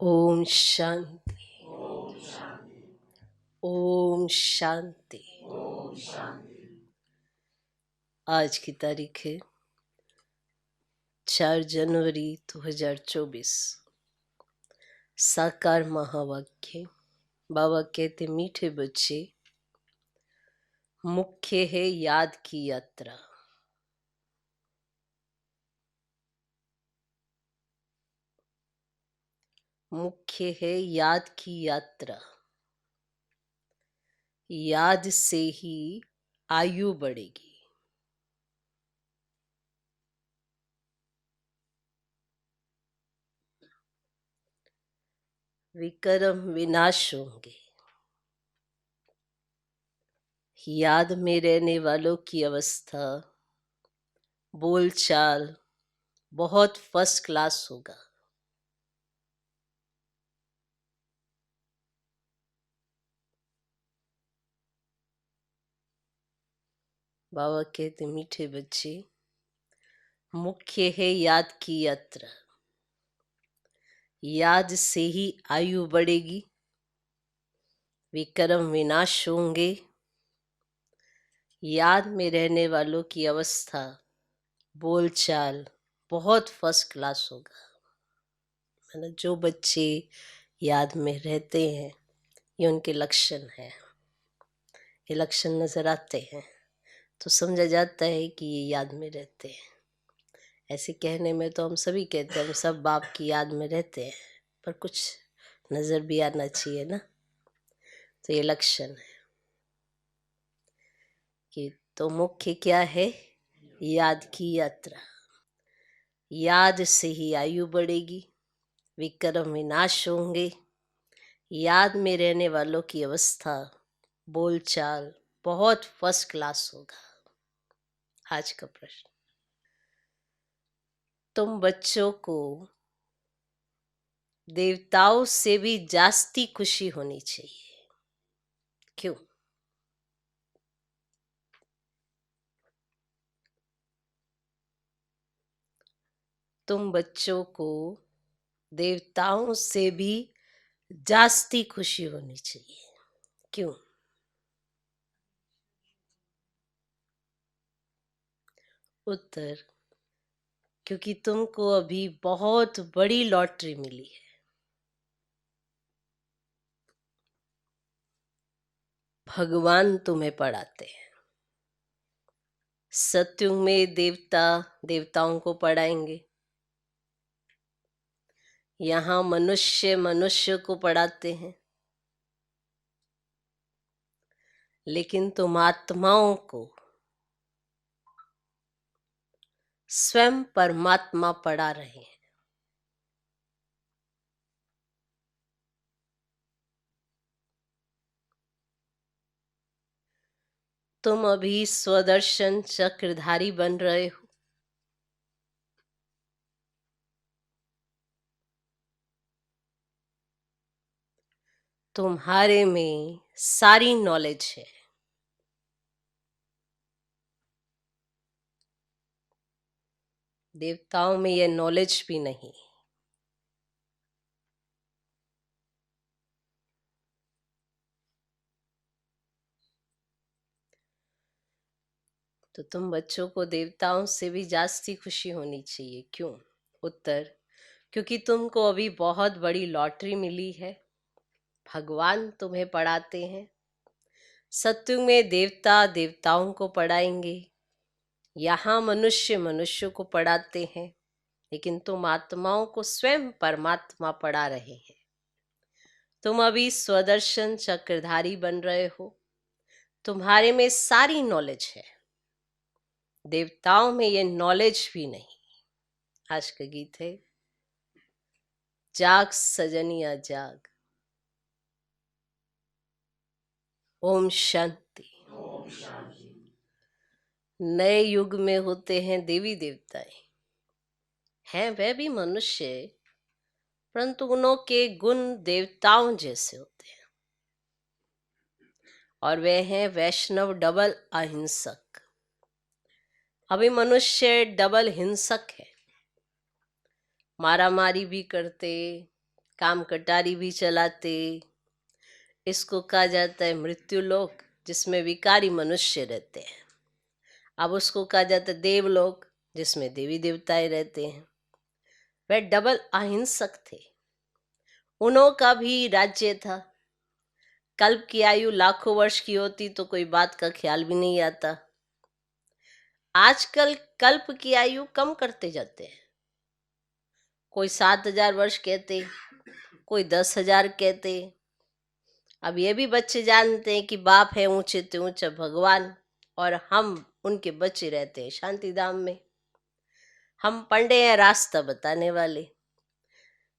ओम शांति। ओम शांति। आज की तारीख है 4 जनवरी 2024। साकार महावाक्य। बाबा कहते, मीठे बच्चे, मुख्य है याद की यात्रा। मुख्य है याद की यात्रा। याद से ही आयु बढ़ेगी। विक्रम विनाश होंगे। याद में रहने वालों की अवस्था, बोलचाल बहुत फर्स्ट क्लास होगा। बाबा कहते, मीठे बच्चे, मुख्य है याद की यात्रा। याद से ही आयु बढ़ेगी, विक्रम विनाश होंगे। याद में रहने वालों की अवस्था, बोलचाल बहुत फर्स्ट क्लास होगा। मतलब जो बच्चे याद में रहते हैं, ये उनके लक्षण हैं। ये लक्षण नजर आते हैं तो समझा जाता है कि ये याद में रहते हैं। ऐसे कहने में तो हम सभी कहते हैं हम सब बाप की याद में रहते हैं, पर कुछ नजर भी आना चाहिए ना। तो ये लक्षण है कि तो मुख्य क्या है? याद की यात्रा। याद से ही आयु बढ़ेगी, विक्रम विनाश होंगे। याद में रहने वालों की अवस्था, बोलचाल बहुत फर्स्ट क्लास होगा। आज का प्रश्न, तुम बच्चों को देवताओं से भी जास्ती खुशी होनी चाहिए। क्यों? तुम बच्चों को देवताओं से भी जास्ती खुशी होनी चाहिए। क्यों? उत्तर, क्योंकि तुमको अभी बहुत बड़ी लॉटरी मिली है। भगवान तुम्हें पढ़ाते हैं। सत्युग में देवता देवताओं को पढ़ाएंगे, यहाँ मनुष्य मनुष्य को पढ़ाते हैं। लेकिन तुम आत्माओं को स्वयं परमात्मा पढ़ा रहे हैं। तुम अभी स्वदर्शन चक्रधारी बन रहे हो। तुम्हारे में सारी नॉलेज है। देवताओं में ये नॉलेज भी नहीं। तो तुम बच्चों को देवताओं से भी जास्ती खुशी होनी चाहिए। क्यों? उत्तर, क्योंकि तुमको अभी बहुत बड़ी लॉटरी मिली है। भगवान तुम्हें पढ़ाते हैं। सत्युग में देवता देवताओं को पढ़ाएंगे, यहाँ मनुष्य मनुष्य को पढ़ाते हैं। लेकिन तुम आत्माओं को स्वयं परमात्मा पढ़ा रहे हैं। तुम अभी स्वदर्शन चक्रधारी बन रहे हो। तुम्हारे में सारी नॉलेज है। देवताओं में ये नॉलेज भी नहीं। आज का गीत है, जाग सजनिया जाग। ओम शांति। नए युग में होते हैं देवी देवताएं। हैं वह भी मनुष्य, परंतु उनों के गुण देवताओं जैसे होते हैं। और वे हैं वैष्णव डबल अहिंसक। अभी मनुष्य डबल हिंसक है। मारामारी भी करते, काम कटारी भी चलाते। इसको कहा जाता है मृत्यु लोक, जिसमें विकारी मनुष्य रहते हैं। अब उसको कहा जाता है देवलोक, जिसमें देवी देवताएं रहते हैं। वह डबल अहिंसक थे। उन्हों का भी राज्य था। कल्प की आयु लाखों वर्ष की होती तो कोई बात का ख्याल भी नहीं आता। आजकल कल्प की आयु कम करते जाते हैं। कोई 7,000 वर्ष कहते, कोई 10,000 कहते। अब ये भी बच्चे जानते हैं कि बाप है ऊंचे से ऊंचा भगवान, और हम उनके बच्चे रहते हैं शांति धाम में। हम पंडे हैं रास्ता बताने वाले।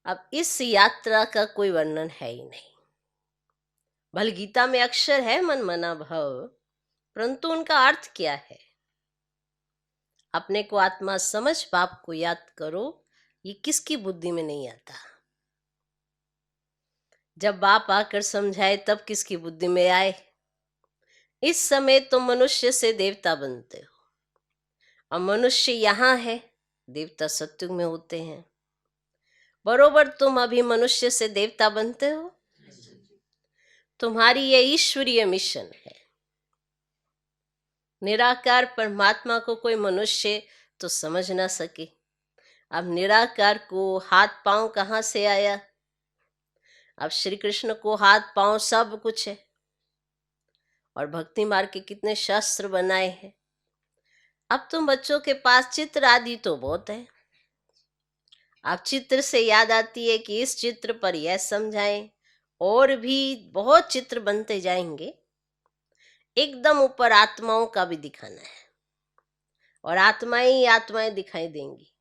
अब इस यात्रा का कोई वर्णन है ही नहीं। भले गीता में अक्षर है मन मना भव, परंतु उनका अर्थ क्या है? अपने को आत्मा समझ बाप को याद करो, ये किसकी बुद्धि में नहीं आता। जब बाप आकर समझाए तब किसकी बुद्धि में आए? इस समय तुम मनुष्य से देवता बनते हो, और मनुष्य यहाँ है, देवता सत्युग में होते हैं। बरोबर तुम अभी मनुष्य से देवता बनते हो। तुम्हारी ये ईश्वरीय मिशन है। निराकार परमात्मा को कोई मनुष्य तो समझ ना सके। अब निराकार को हाथ पांव कहाँ से आया? अब श्री कृष्ण को हाथ पांव सब कुछ है, और भक्ति मार्ग के कितने शास्त्र बनाए हैं। अब तुम बच्चों के पास चित्र आदि तो बहुत है। अब चित्र से याद आती है कि इस चित्र पर यह समझाएं, और भी बहुत चित्र बनते जाएंगे। एकदम ऊपर आत्माओं का भी दिखाना है, और आत्माएं ही आत्माएं दिखाई देंगी।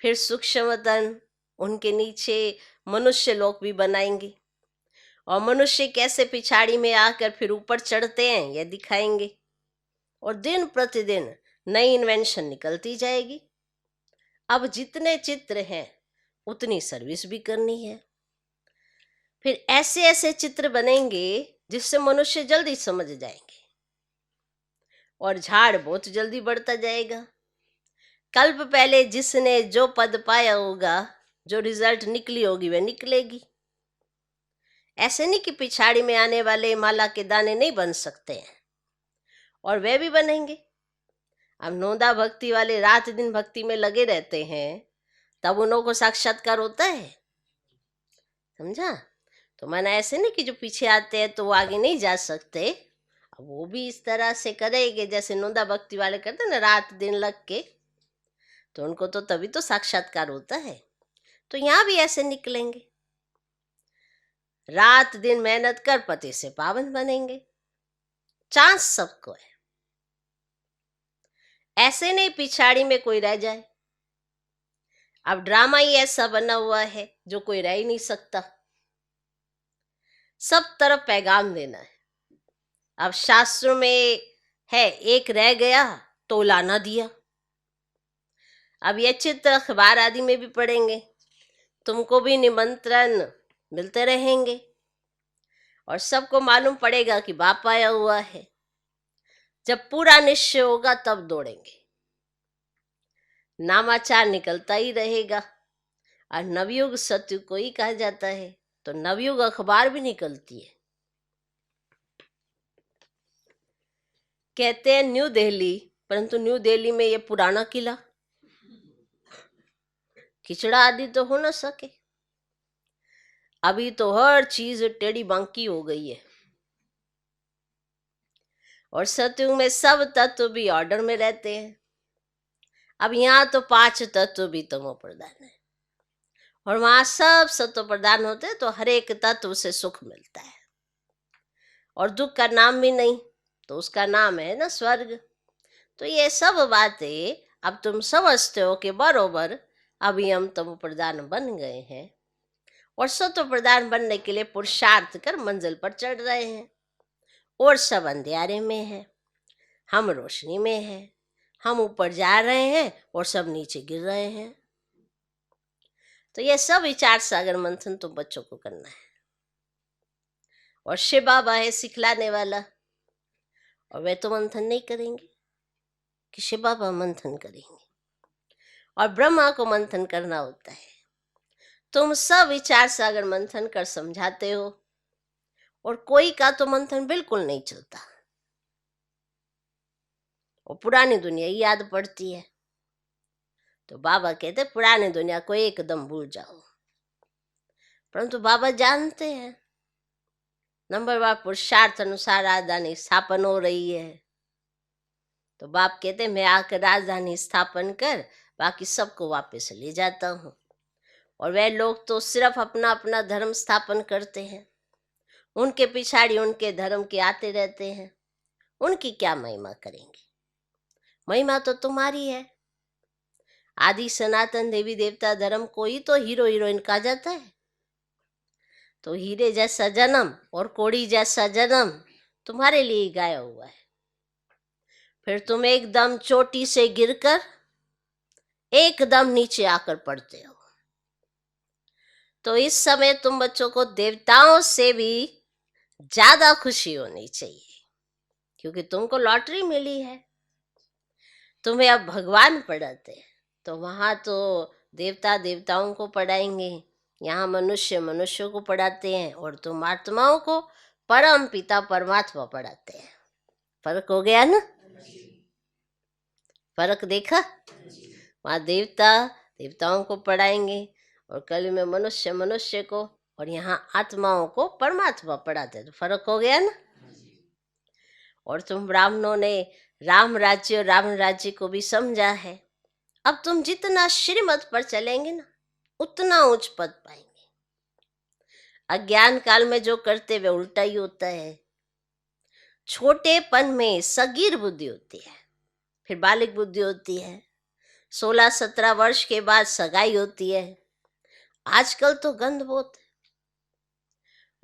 फिर सूक्ष्म तन, उनके नीचे मनुष्य लोक भी बनाएंगे, और मनुष्य कैसे पिछाड़ी में आकर फिर ऊपर चढ़ते हैं यह दिखाएंगे। और दिन प्रतिदिन नई इन्वेंशन निकलती जाएगी। अब जितने चित्र हैं उतनी सर्विस भी करनी है। फिर ऐसे ऐसे चित्र बनेंगे जिससे मनुष्य जल्दी समझ जाएंगे, और झाड़ बहुत जल्दी बढ़ता जाएगा। कल्प पहले जिसने जो पद पाया होगा, जो रिजल्ट निकली होगी वह निकलेगी। ऐसे नहीं कि पिछाड़ी में आने वाले माला के दाने नहीं बन सकते हैं, और वे भी बनेंगे। अब नोदा भक्ति वाले रात दिन भक्ति में लगे रहते हैं, तब उन लोगों को साक्षात्कार होता है। समझा? तो माना ऐसे नहीं कि जो पीछे आते हैं तो वो आगे नहीं जा सकते। अब वो भी इस तरह से करेंगे जैसे नोदा भक्ति वाले करते हैं ना, रात दिन लग के, तो उनको तो तभी तो साक्षात्कार होता है। तो यहाँ भी ऐसे निकलेंगे, रात दिन मेहनत कर पति से पावन बनेंगे। चांस सबको है। ऐसे नहीं पिछाड़ी में कोई रह जाए। अब ड्रामा ही ऐसा बना हुआ है जो कोई रह ही नहीं सकता। सब तरफ पैगाम देना है। अब शास्त्रों में है एक रह गया तो लाना दिया। अब ये चित्र अखबार आदि में भी पढ़ेंगे, तुमको भी निमंत्रण मिलते रहेंगे, और सबको मालूम पड़ेगा कि बाप आया हुआ है। जब पूरा निश्चय होगा तब दौड़ेंगे। नामाचार निकलता ही रहेगा, और नवयुग सत्युग को ही कहा जाता है, तो नवयुग अखबार भी निकलती है। कहते हैं न्यू दिल्ली, परंतु न्यू दिल्ली में ये पुराना किला खिचड़ा आदि तो हो न सके। अभी तो हर चीज टेढ़ी बांकी हो गई है, और सत्युग में सब तत्व भी ऑर्डर में रहते हैं। अब यहाँ तो 5 तत्व भी तमो प्रधान है, और वहां सब सत्व प्रधान होते हैं, तो हर एक तत्व से सुख मिलता है, और दुख का नाम भी नहीं, तो उसका नाम है ना स्वर्ग। तो ये सब बातें अब तुम समझते हो कि बरोबर अभी हम तमो प्रधान बन गए हैं, और सत्व प्रधान बनने के लिए पुरुषार्थ कर मंजिल पर चढ़ रहे हैं। और सब अंधेरे में है, हम रोशनी में है। हम ऊपर जा रहे हैं और सब नीचे गिर रहे हैं। तो ये सब विचार सागर मंथन तुम बच्चों को करना है। और शिव बाबा है सिखलाने वाला, और वे तो मंथन नहीं करेंगे कि शिव बाबा मंथन करेंगे। और ब्रह्मा को मंथन करना होता है, तुम सब विचार सागर मंथन कर समझाते हो और कोई का तो मंथन बिल्कुल नहीं चलता और पुरानी दुनिया ही याद पड़ती है। तो बाबा कहते पुरानी दुनिया को एकदम भूल जाओ। परंतु बाबा जानते हैं नंबरवार पुरुषार्थ अनुसार राजधानी स्थापन हो रही है। तो बाप कहते मैं आकर राजधानी स्थापन कर बाकी सबको वापस ले जाता हूँ। और वह लोग तो सिर्फ अपना अपना धर्म स्थापन करते हैं, उनके पिछाड़ी उनके धर्म के आते रहते हैं। उनकी क्या महिमा करेंगे? महिमा तो तुम्हारी है। आदि सनातन देवी देवता धर्म को ही तो हीरो हीरोइन कहा जाता है। तो हीरे जैसा जन्म और कोड़ी जैसा जन्म तुम्हारे लिए ही गाया हुआ है। फिर तुम एकदम चोटी से गिरकर एकदम नीचे आकर पड़ते हो। तो इस समय तुम बच्चों को देवताओं से भी ज्यादा खुशी होनी चाहिए, क्योंकि तुमको लॉटरी मिली है। तुम्हें अब भगवान पढ़ाते हैं, तो वहां तो देवता देवताओं को पढ़ाएंगे, यहाँ मनुष्य मनुष्यों को पढ़ाते हैं और तुम आत्माओं को परम पिता परमात्मा पढ़ाते हैं। फर्क हो गया ना? फर्क देखा? वहाँ देवता देवताओं को पढ़ाएंगे और कल में मनुष्य मनुष्य को, और यहाँ आत्माओं को परमात्मा पढ़ाते हैं। तो फर्क हो गया ना? और तुम ब्राह्मणों ने राम राज्य और रावण राज्य को भी समझा है। अब तुम जितना श्रीमत पर चलेंगे ना उतना उच्च पद पाएंगे। अज्ञान काल में जो करते वे उल्टा ही होता है। छोटेपन में सगीर बुद्धि होती है, फिर बालिक बुद्धि होती है, 16-17 वर्ष के बाद सगाई होती है। आजकल तो गंध बहुत है,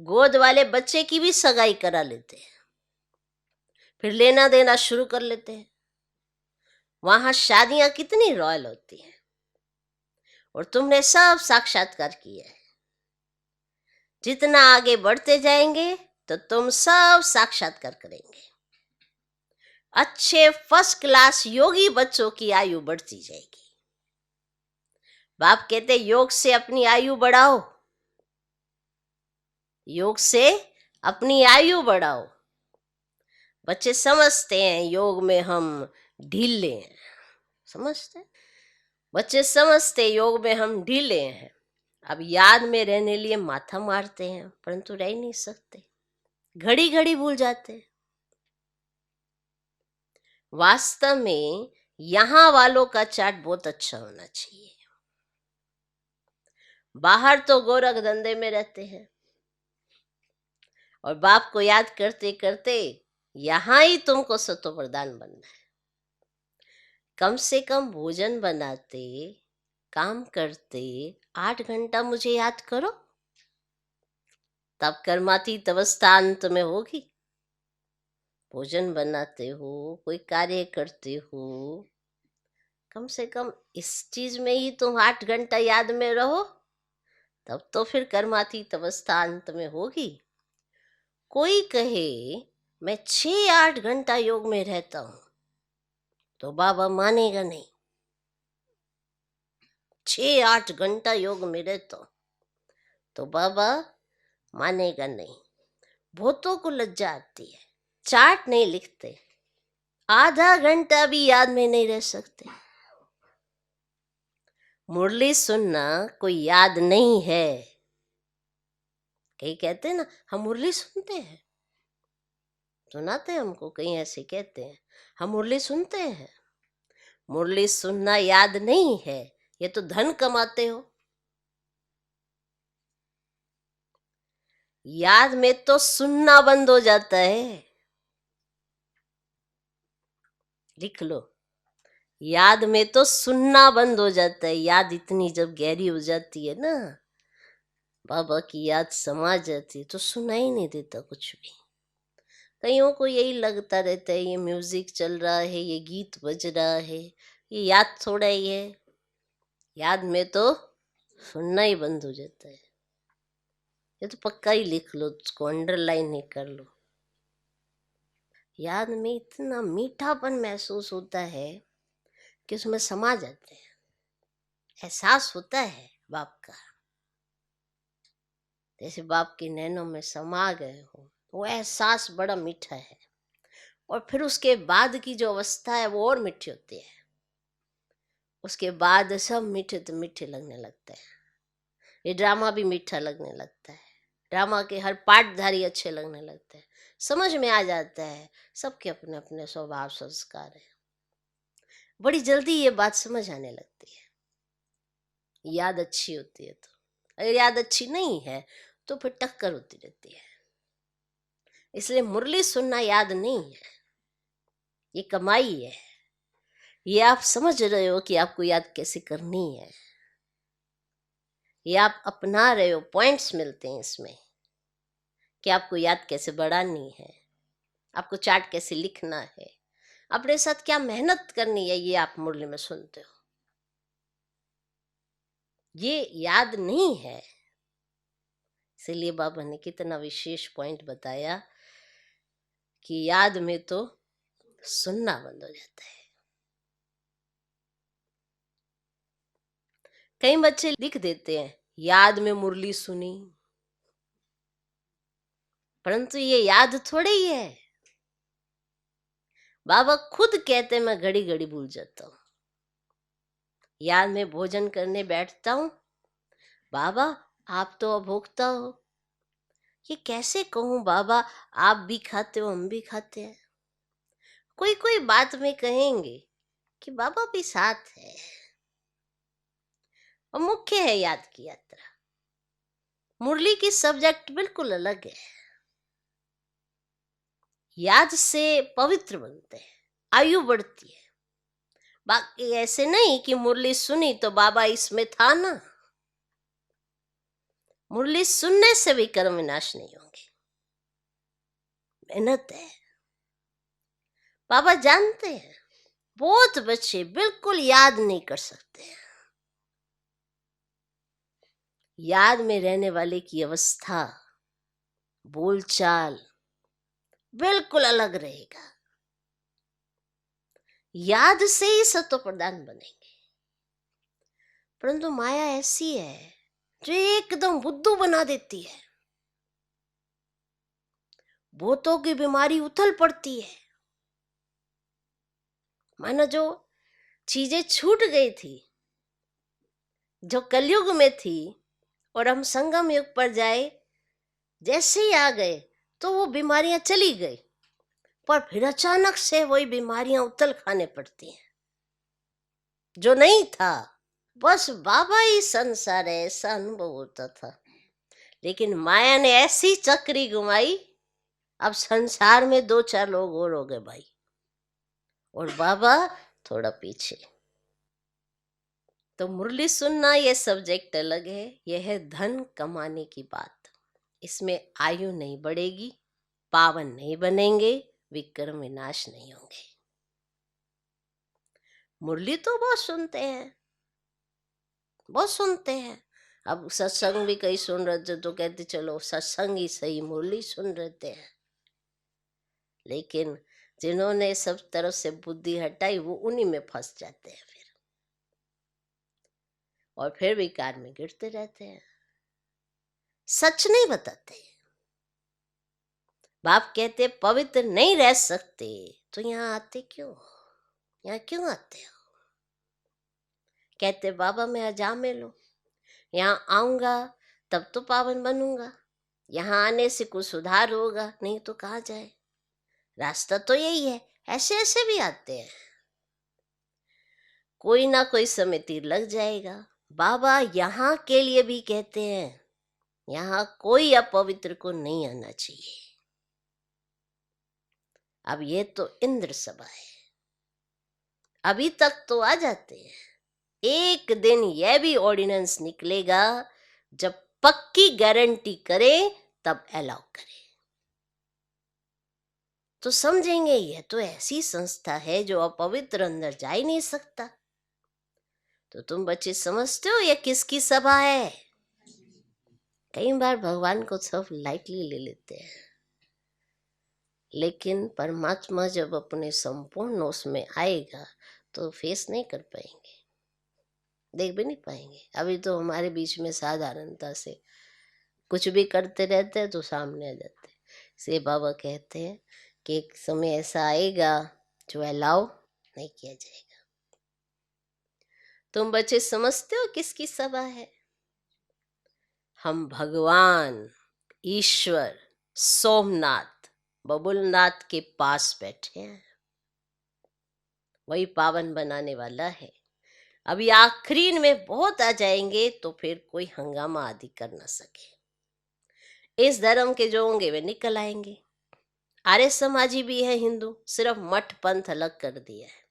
गोद वाले बच्चे की भी सगाई करा लेते हैं, फिर लेना देना शुरू कर लेते हैं। वहां शादियां कितनी रॉयल होती हैं और तुमने सब साक्षात्कार किया है। जितना आगे बढ़ते जाएंगे तो तुम सब साक्षात्कार करेंगे। अच्छे फर्स्ट क्लास योगी बच्चों की आयु बढ़ती जाएगी। बाप कहते योग से अपनी आयु बढ़ाओ, योग से अपनी आयु बढ़ाओ। बच्चे समझते हैं योग में हम ढीले हैं, समझते बच्चे समझते योग में हम ढीले हैं। अब याद में रहने लिए माथा मारते हैं, परंतु रह नहीं सकते, घड़ी घड़ी भूल जाते हैं। वास्तव में यहाँ वालों का चार्ट बहुत अच्छा होना चाहिए। बाहर तो गोरख धंधे में रहते हैं और बाप को याद करते करते यहाँ ही तुमको सतो प्रधान बनना है। कम से कम भोजन बनाते काम करते 8 घंटा मुझे याद करो, तब कर्मातीत अवस्था अंत में होगी। भोजन बनाते हो, कोई कार्य करते हो, कम से कम इस चीज में ही तुम 8 घंटा याद में रहो, तब तो फिर कर्मातीत अवस्था अंत में होगी। कोई कहे मैं 6-8 घंटा योग में रहता हूं, तो बाबा मानेगा नहीं। 6-8 घंटा योग में रहता हूं तो बाबा मानेगा नहीं। बहुतों को लज्जा आती है, चार्ट नहीं लिखते, आधा घंटा भी याद में नहीं रह सकते। मुरली सुनना कोई याद नहीं है। कई कहते हैं ना हम मुरली सुनते हैं, सुनाते हैं हमको, कहीं ऐसे कहते हैं हम मुरली सुनते हैं। मुरली सुनना याद नहीं है, ये तो धन कमाते हो। याद में तो सुनना बंद हो जाता है। लिख लो, याद में तो सुनना बंद हो जाता है। याद इतनी जब गहरी हो जाती है ना, बाबा की याद समा जाती है, तो सुनाई नहीं देता कुछ भी। कईयों को यही लगता रहता है ये म्यूजिक चल रहा है, ये गीत बज रहा है, ये याद थोड़ा ही है। याद में तो सुनना ही बंद हो जाता है। ये तो पक्का ही लिख लो, उसको अंडरलाइन ही कर लो। याद में इतना मीठापन महसूस होता है कि उसमें समा जाते हैं, एहसास होता है बाप का। जैसे बाप के नैनों में समा गए हो। वो एहसास बड़ा मीठा है। और फिर उसके बाद की जो अवस्था है वो और मीठी होती है। उसके बाद सब मीठे तो मीठे लगने लगते हैं। ये ड्रामा भी मीठा लगने लगता है। ड्रामा के हर पार्टधारी अच्छे लगने लगते हैं। समझ में आ जाता है सबके अपने अपने स्वभाव संस्कार है। बड़ी जल्दी ये बात समझ आने लगती है। याद अच्छी होती है तो, अगर याद अच्छी नहीं है तो फिर टक्कर होती रहती है। इसलिए मुरली सुनना याद नहीं है, ये कमाई है। ये आप समझ रहे हो कि आपको याद कैसे करनी है। ये आप अपना रहे हो, पॉइंट्स मिलते हैं इसमें कि आपको याद कैसे बढ़ानी है, आपको चार्ट कैसे लिखना है, अपने साथ क्या मेहनत करनी है, ये आप मुरली में सुनते हो। ये याद नहीं है। इसलिए बाबा ने कितना विशेष पॉइंट बताया कि याद में तो सुनना बंद हो जाता है। कई बच्चे लिख देते हैं याद में मुरली सुनी, परंतु ये याद थोड़े ही है। बाबा खुद कहते मैं घड़ी घड़ी भूल जाता हूँ। याद में भोजन करने बैठता हूँ, बाबा आप तो अभोक्ता हो। ये कैसे कहूँ बाबा, आप भी खाते हो हम भी खाते हैं। कोई कोई बात में कहेंगे कि बाबा भी साथ है। और मुख्य है याद की यात्रा। मुरली की सब्जेक्ट बिल्कुल अलग है। याद से पवित्र बनते हैं, आयु बढ़ती है। बाकी ऐसे नहीं कि मुरली सुनी तो बाबा इसमें था ना। मुरली सुनने से भी कर्म विनाश नहीं होंगे। मेहनत है। बाबा जानते हैं बहुत बच्चे बिल्कुल याद नहीं कर सकते हैं। याद में रहने वाले की अवस्था, बोलचाल बिल्कुल अलग रहेगा। याद से ही सत्व प्रदान बनेंगे। परंतु माया ऐसी है जो एकदम बुद्धू बना देती है। भूतों की बीमारी उथल पड़ती है। मानो जो चीजें छूट गई थी, जो कलयुग में थी, और हम संगम युग पर जाए, जैसे ही आ गए तो वो बीमारियां चली गई। पर फिर अचानक से वही बीमारियां उथल खाने पड़ती हैं जो नहीं था। बस बाबा ही संसार है, ऐसा अनुभव होता था। लेकिन माया ने ऐसी चक्री घुमाई, अब संसार में दो चार लोग और हो गए भाई, और बाबा थोड़ा पीछे। तो मुरली सुनना ये सब्जेक्ट अलग है। यह है धन कमाने की बात। इसमें आयु नहीं बढ़ेगी, पावन नहीं बनेंगे, विक्रम विनाश नहीं होंगे। मुरली तो बहुत सुनते हैं, बहुत सुनते हैं। अब सत्संग भी कई सुन रहे थे तो कहते चलो सत्संग ही सही, मुरली सुन रहे थे। लेकिन जिन्होंने सब तरफ से बुद्धि हटाई वो उन्हीं में फंस जाते हैं फिर, और फिर विकार में गिरते रहते हैं। सच नहीं बताते। बाप कहते पवित्र नहीं रह सकते तो यहाँ आते क्यों, यहाँ क्यों आते हो। कहते बाबा मैं अजा में लो, यहाँ आऊंगा तब तो पावन बनूंगा, यहाँ आने से कुछ सुधार होगा, नहीं तो कहाँ जाए, रास्ता तो यही है। ऐसे ऐसे भी आते हैं। कोई ना कोई समय तीर लग जाएगा। बाबा यहाँ के लिए भी कहते हैं यहाँ कोई अपवित्र को नहीं आना चाहिए। अब ये तो इंद्र सभा है, अभी तक तो आ जाते हैं। एक दिन यह भी ऑर्डिनेंस निकलेगा जब पक्की गारंटी करे तब अलाउ करे, तो समझेंगे यह तो ऐसी संस्था है जो अपवित्र अंदर जा ही नहीं सकता। तो तुम बच्चे समझते हो यह किसकी सभा है। कई बार भगवान को सब लाइटली ले लेते हैं, लेकिन परमात्मा जब अपने संपूर्ण उसमें आएगा तो फेस नहीं कर पाएंगे, देख भी नहीं पाएंगे। अभी तो हमारे बीच में साधारणता से कुछ भी करते रहते हैं तो सामने आ जाते हैं। इसलिए बाबा कहते हैं कि एक समय ऐसा आएगा जो अलाउ नहीं किया जाएगा। तुम बच्चे समझते हो किसकी सभा है? हम भगवान ईश्वर सोमनाथ बबुलनाथ के पास बैठे हैं। वही पावन बनाने वाला है। अभी आखिरी में बहुत आ जाएंगे तो फिर कोई हंगामा आदि कर ना सके। इस धर्म के जो होंगे वे निकल आएंगे। आर्य समाजी भी है हिंदू, सिर्फ मठ पंथ अलग कर दिया है।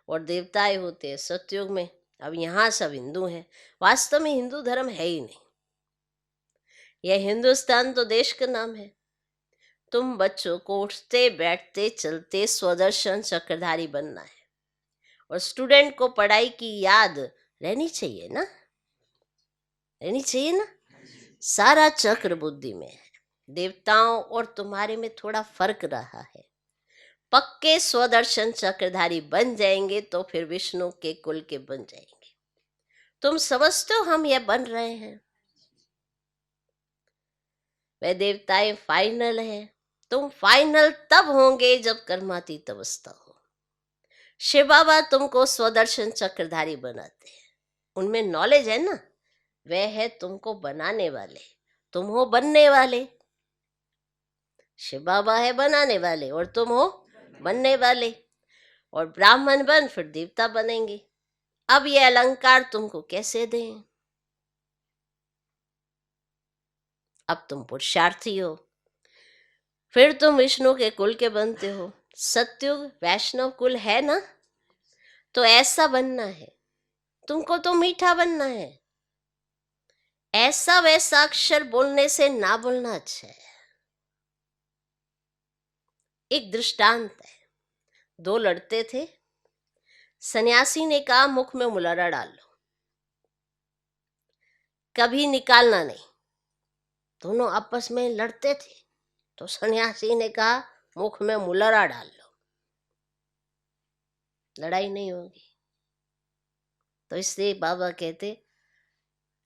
और देवताएं होते हैं सतयुग में। अब यहाँ सब हिंदू हैं। वास्तव में हिंदू धर्म है ही नहीं। यह हिंदुस्तान तो देश का नाम है। तुम बच्चों को उठते बैठते चलते स्वदर्शन चक्रधारी बनना है। और स्टूडेंट को पढ़ाई की याद रहनी चाहिए ना, रहनी चाहिए ना। सारा चक्र बुद्धि में है। देवताओं और तुम्हारे में थोड़ा फर्क रहा है। पक्के स्वदर्शन चक्रधारी बन जाएंगे तो फिर विष्णु के कुल के बन जाएंगे। तुम समझते हो हम यह बन रहे हैं। वह देवताएं फाइनल है। तुम फाइनल तब होंगे जब कर्मातीत अवस्था हो। शिव बाबा तुमको स्वदर्शन चक्रधारी बनाते हैं। उनमें नॉलेज है ना। वह है तुमको बनाने वाले, तुम हो बनने वाले। शिव बाबा है बनाने वाले और तुम हो बनने वाले। और ब्राह्मण बन फिर देवता बनेंगे। अब ये अलंकार तुमको कैसे दें? अब तुम पुरुषार्थी हो, फिर तुम विष्णु के कुल के बनते हो। सत्युग वैष्णव कुल है ना, तो ऐसा बनना है। तुमको तो मीठा बनना है। ऐसा वैसा अक्षर बोलने से ना बोलना अच्छा है। एक दृष्टांत है। दो लड़ते थे। सन्यासी ने कहा मुख में मुलरा डाल लो, कभी निकालना नहीं। दोनों आपस में लड़ते थे तो सन्यासी ने कहा मुख में मुलरा डाल लो, लड़ाई नहीं होगी। तो इसलिए बाबा कहते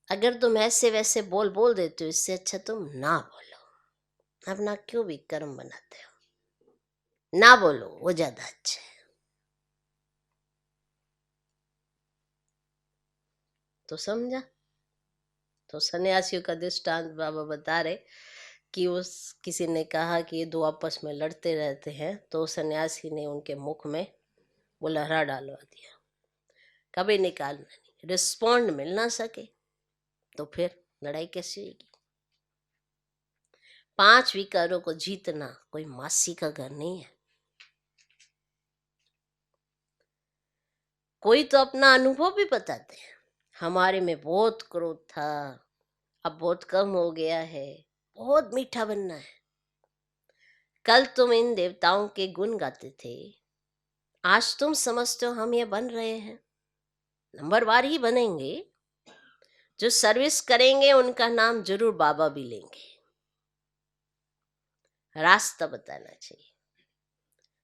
अगर तुम ऐसे वैसे बोल देते हो, इससे अच्छा तुम ना बोलो। अपना क्यों भी कर्म बनाते हो, ना बोलो, वो ज्यादा अच्छा है। तो समझा। तो सन्यासियों का दृष्टांत बाबा बता रहे कि उस किसी ने कहा कि ये दो आपस में लड़ते रहते हैं, तो सन्यासी ने उनके मुख में वो लहरा डालवा दिया। कभी निकालना नहीं, रिस्पॉन्ड मिल ना सके तो फिर लड़ाई कैसी होगी? 5 विकारों को जीतना कोई मासी का घर नहीं है। कोई तो अपना अनुभव भी बताते हैं, हमारे में बहुत क्रोध था, अब बहुत कम हो गया है, बहुत मीठा बनना है। कल तुम इन देवताओं के गुण गाते थे, आज तुम समझते हो हम ये बन रहे हैं। नंबरवार ही बनेंगे। जो सर्विस करेंगे उनका नाम जरूर बाबा भी लेंगे। रास्ता बताना चाहिए।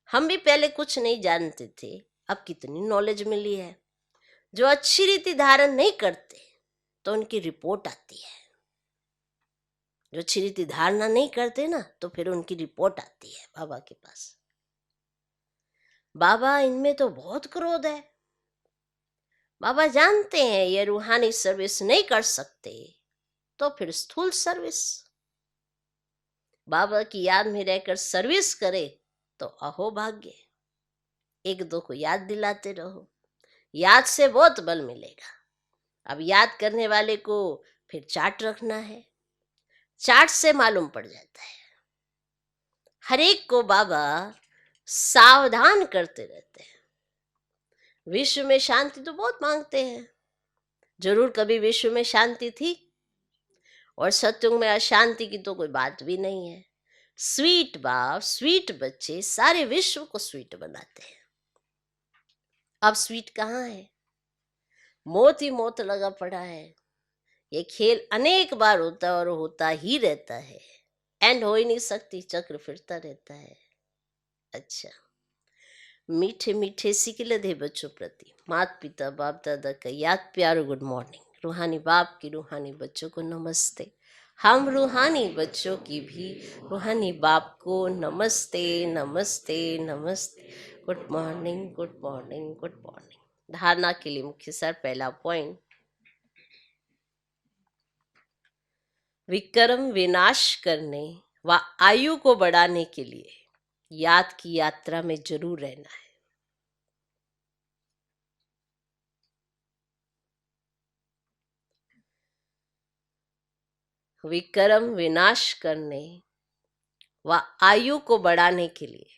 हम भी पहले कुछ नहीं जानते थे, अब कितनी नॉलेज मिली है। जो अच्छी रीति धारण नहीं करते तो उनकी रिपोर्ट आती है। जो अच्छी रीति धारणा नहीं करते ना, तो फिर उनकी रिपोर्ट आती है बाबा के पास। बाबा इनमें तो बहुत क्रोध है। बाबा जानते हैं ये रूहानी सर्विस नहीं कर सकते, तो फिर स्थूल सर्विस। बाबा की याद में रहकर सर्विस करे तो अहो भाग्य। एक दो को याद दिलाते रहो, याद से बहुत बल मिलेगा। अब याद करने वाले को फिर चार्ट रखना है, चार्ट से मालूम पड़ जाता है। हर एक को बाबा सावधान करते रहते हैं। विश्व में शांति तो बहुत मांगते हैं, जरूर कभी विश्व में शांति थी, और सत्युग में अशांति की तो कोई बात भी नहीं है। स्वीट बाप स्वीट बच्चे सारे विश्व को स्वीट बनाते हैं। अब स्वीट कहाँ है? मौत ही मौत लगा पड़ा है। ये खेल अनेक बार होता है और होता ही रहता है। एंड हो ही नहीं सकती, चक्र फिरता रहता है। अच्छा, मीठे मीठे सिकिले दे बच्चों प्रति माता पिता बाप दादा का याद प्यार गुड मॉर्निंग। रूहानी बाप की रूहानी बच्चों को नमस्ते। हम रूहानी बच्चों की भी रूहानी बाप को नमस्ते नमस्ते नमस्ते। Good morning good morning good morning. धारणा के लिए मुख्य सर पहला पॉइंट, विक्रम विनाश करने व आयु को बढ़ाने के लिए याद की यात्रा में जरूर रहना है। विक्रम विनाश करने व आयु को बढ़ाने के लिए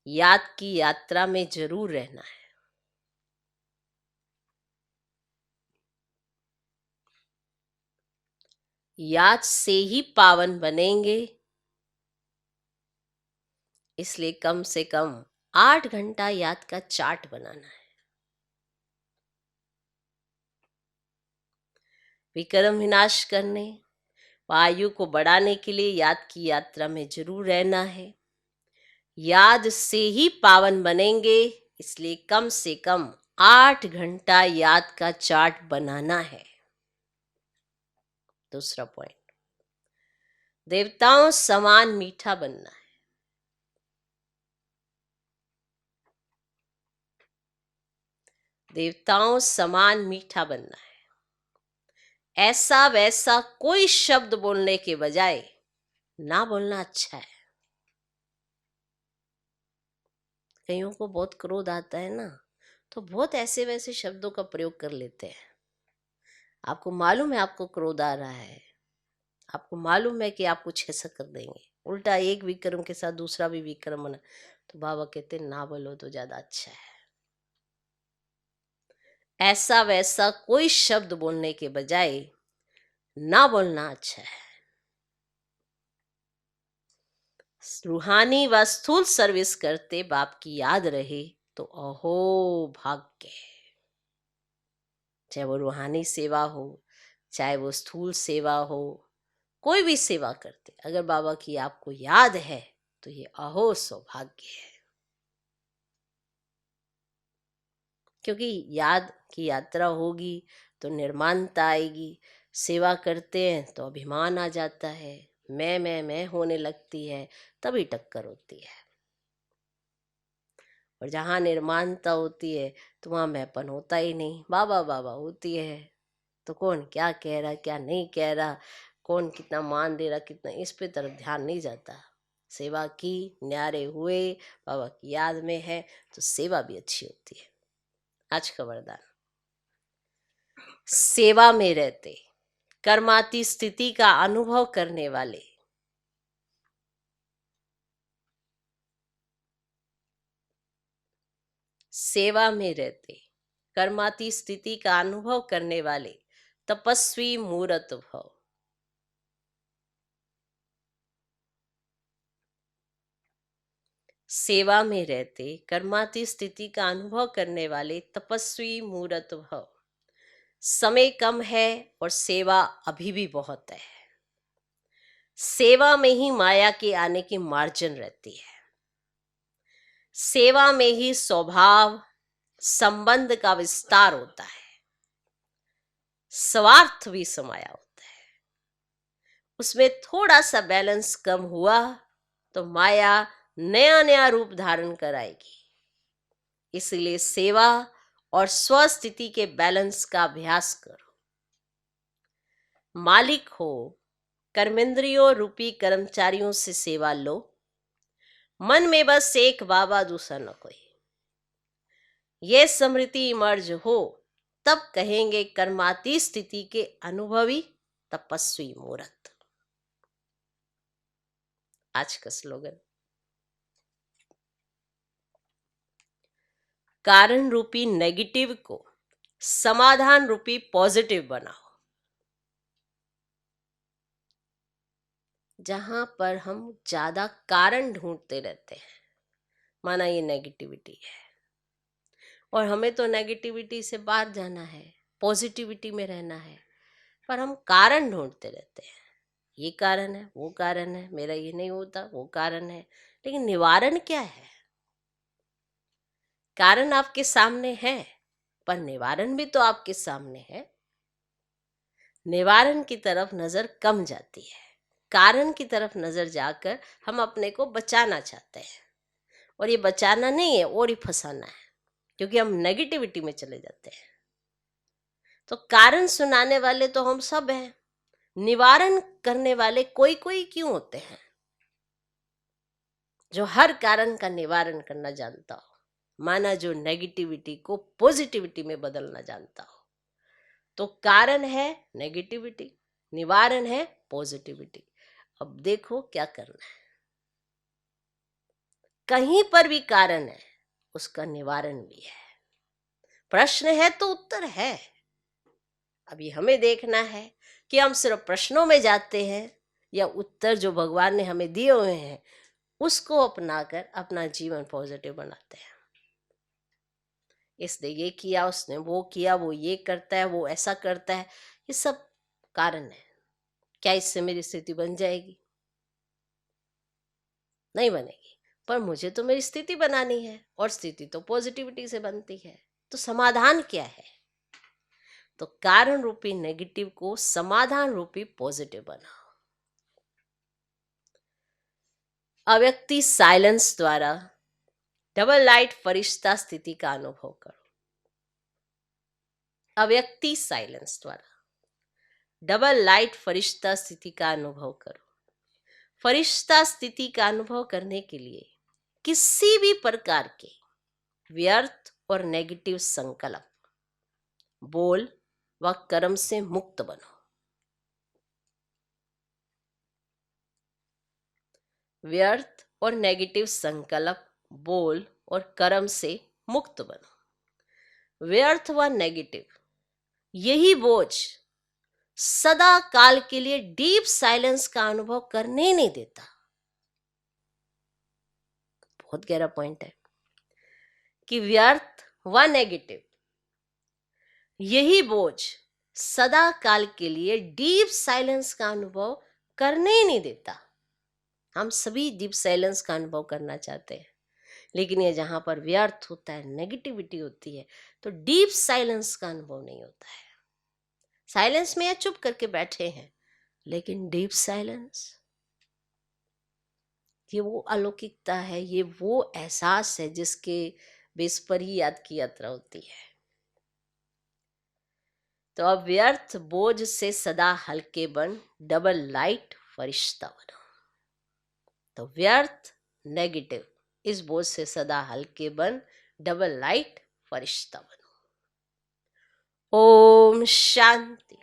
याद की यात्रा में जरूर रहना है। याद से ही पावन बनेंगे, इसलिए कम से कम 8 घंटा याद का चार्ट बनाना है। विक्रम विनाश करने व आयु को बढ़ाने के लिए याद की यात्रा में जरूर रहना है। याद से ही पावन बनेंगे, इसलिए कम से कम 8 घंटा याद का चार्ट बनाना है। दूसरा पॉइंट, देवताओं समान मीठा बनना है। देवताओं समान मीठा बनना है। ऐसा वैसा कोई शब्द बोलने के बजाय ना बोलना अच्छा है। कईयों को बहुत क्रोध आता है ना, तो बहुत ऐसे वैसे शब्दों का प्रयोग कर लेते हैं। आपको मालूम है आपको क्रोध आ रहा है, आपको मालूम है कि आप कुछ ऐसा कर देंगे, उल्टा एक विक्रम के साथ दूसरा भी विक्रम बना, तो बाबा कहते ना बोलो तो ज्यादा अच्छा है। ऐसा वैसा कोई शब्द बोलने के बजाय ना बोलना अच्छा है। रूहानी व स्थूल सर्विस करते बाप की याद रहे तो अहो भाग्य है। चाहे वो रूहानी सेवा हो, चाहे वो स्थूल सेवा हो, कोई भी सेवा करते अगर बाबा की आपको याद है तो ये अहो सौभाग्य है। क्योंकि याद की यात्रा होगी तो निर्माणता आएगी। सेवा करते हैं तो अभिमान आ जाता है, मैं होने लगती है, तभी टक्कर होती है। और जहाँ निर्माणता होती है तो वहाँ मैंपन होता ही नहीं, बाबा बाबा होती है। तो कौन क्या कह रहा क्या नहीं कह रहा, कौन कितना मान दे रहा कितना, इस पे तरफ ध्यान नहीं जाता। सेवा की, न्यारे हुए, बाबा की याद में है तो सेवा भी अच्छी होती है। आज का वरदान, सेवा में रहते कर्माती स्थिति का अनुभव करने वाले सेवा में रहते कर्माती स्थिति का अनुभव करने वाले तपस्वी मूर्त भव। सेवा में रहते कर्माती स्थिति का अनुभव करने वाले तपस्वी मूर्त भव। समय कम है और सेवा अभी भी बहुत है। सेवा में ही माया के आने की मार्जिन रहती है। सेवा में ही स्वभाव संबंध का विस्तार होता है। स्वार्थ भी समाया होता है। उसमें थोड़ा सा बैलेंस कम हुआ तो माया नया नया रूप धारण कराएगी। इसलिए सेवा और स्वस्थिति के बैलेंस का अभ्यास करो। मालिक हो, कर्मेंद्रियों रूपी कर्मचारियों से सेवा लो। मन में बस एक बाबा, दूसरा न कोई। ये स्मृति इमर्ज हो तब कहेंगे कर्माती स्थिति के अनुभवी तपस्वी मूर्त। आज का स्लोगन, कारण रूपी नेगेटिव को समाधान रूपी पॉजिटिव बनाओ। जहां पर हम ज्यादा कारण ढूंढते रहते हैं, माना ये नेगेटिविटी है और हमें तो नेगेटिविटी से बाहर जाना है, पॉजिटिविटी में रहना है, पर हम कारण ढूंढते रहते हैं। ये कारण है, वो कारण है, मेरा ये नहीं होता, वो कारण है, लेकिन निवारण क्या है? कारण आपके सामने है पर निवारण भी तो आपके सामने है। निवारण की तरफ नजर कम जाती है, कारण की तरफ नजर जाकर हम अपने को बचाना चाहते हैं, और ये बचाना नहीं है और ही फंसाना है, क्योंकि हम नेगेटिविटी में चले जाते हैं। तो कारण सुनाने वाले तो हम सब हैं, निवारण करने वाले कोई कोई क्यों होते हैं, जो हर कारण का निवारण करना जानता हो, माना जो नेगेटिविटी को पॉजिटिविटी में बदलना जानता हो। तो कारण है नेगेटिविटी, निवारण है पॉजिटिविटी। अब देखो क्या करना है। कहीं पर भी कारण है, उसका निवारण भी है। प्रश्न है तो उत्तर है। अभी हमें देखना है कि हम सिर्फ प्रश्नों में जाते हैं या उत्तर जो भगवान ने हमें दिए हुए हैं उसको अपनाकर अपना जीवन पॉजिटिव बनाते हैं। इसने ये किया, उसने वो किया, वो ये करता है, वो ऐसा करता है, ये सब कारण है। क्या इससे मेरी स्थिति बन जाएगी? नहीं बनेगी। पर मुझे तो मेरी स्थिति बनानी है, और स्थिति तो पॉजिटिविटी से बनती है। तो समाधान क्या है? तो कारण रूपी नेगेटिव को समाधान रूपी पॉजिटिव बनाओ। अव्यक्ति साइलेंस द्वारा डबल लाइट फरिश्ता स्थिति का अनुभव करो। अव्यक्ति साइलेंस द्वारा डबल लाइट फरिश्ता स्थिति का अनुभव करो। फरिश्ता स्थिति का अनुभव करने के लिए किसी भी प्रकार के व्यर्थ और नेगेटिव संकल्प, बोल व कर्म से मुक्त बनो। व्यर्थ और नेगेटिव संकल्प, बोल और कर्म से मुक्त बनो। व्यर्थ व नेगेटिव, यही बोझ सदा काल के लिए डीप साइलेंस का अनुभव करने ही नहीं देता। बहुत गहरा पॉइंट है कि व्यर्थ व नेगेटिव, यही बोझ सदा काल के लिए डीप साइलेंस का अनुभव करने ही नहीं देता। हम सभी डीप साइलेंस का अनुभव करना चाहते हैं, लेकिन ये जहां पर व्यर्थ होता है, नेगेटिविटी होती है, तो डीप साइलेंस का अनुभव नहीं होता है। साइलेंस में या चुप करके बैठे हैं, लेकिन डीप साइलेंस, ये वो अलौकिकता है, ये वो एहसास है जिसके बेस पर ही याद की यात्रा होती है। तो अब व्यर्थ बोझ से सदा हल्के बन, डबल लाइट फरिश्ता बनो। तो व्यर्थ नेगेटिव, इस बोझ से सदा हल्के बन, डबल लाइट फरिश्ता बनो। ओम शांति।